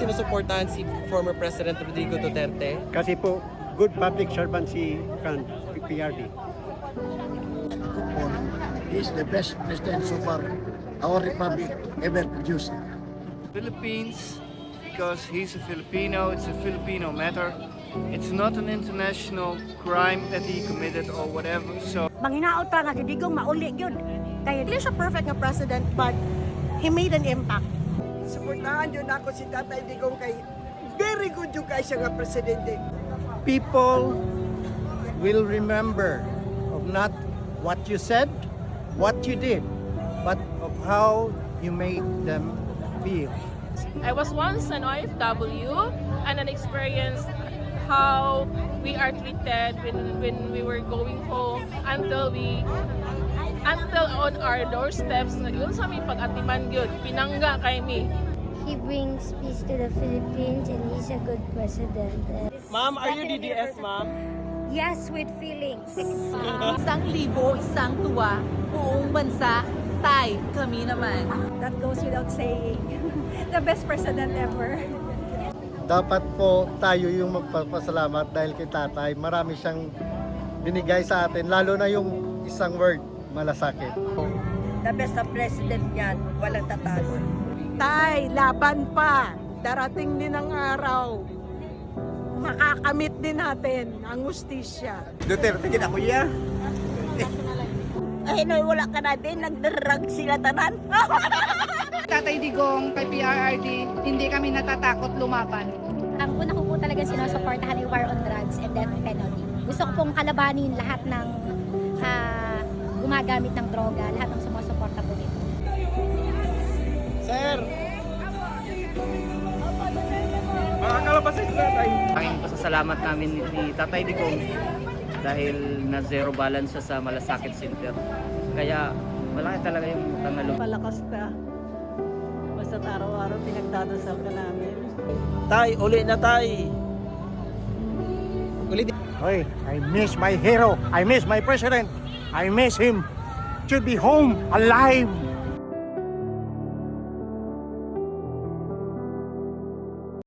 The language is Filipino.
sinusuportahan si former President Rodrigo Duterte? Kasi po, good public servant si PRD. He is the best president so far our republic ever produced. Philippines, because he's a Filipino, it's a Filipino matter. It's not an international crime that he committed or whatever. So Manghinaot pa nga gidigong mauli gyud. Kaya Hindi siya perfect na president, but he made an impact. Suportahan yun ako si Tatay Digong kay very good yung kay siya nga presidente. People will remember of not what you said, what you did, but of how you made them feel. I was once an OFW and an experienced how we are treated when we were going home until on our doorsteps yun sa aming pag-atiman yun pinangga kay mi. He brings peace to the Philippines and he's a good president. Ma'am, are you DDS, ma'am? Yes, with feelings. Isang libo, isang tuwa, buong bansa, tay, kami naman. that goes without saying. The best president ever. Dapat po tayo yung magpapasalamat dahil kay tatay. Marami siyang binigay sa atin, lalo na yung isang word, malasakit. The best na president yan, walang tatalo. Tay, laban pa. Darating din ang araw. Makakamit din natin ang ustisya. Duterte, kita ko iya. Ay, no, wala ka na din. Nagdarag sila tanan. Tatay Digong, kay PRRD, hindi kami natatakot lumaban. Ang una ko po talaga sinusuportahan ay war on drugs and death penalty. Gusto ko pong kalabanin lahat ng gumagamit ng droga, lahat ng sumusuporta po dito. Sir! ang pasasalamat namin ni Tatay Digong dahil na zero balance siya sa Malasakit Center. Kaya malaki talaga yung tangalo. Palakas ka. Basta't araw-araw pinagdadasal ka namin. Tay, uli na tay! Uli Hoy, I miss my hero. I miss my president. I miss him. Should be home, alive.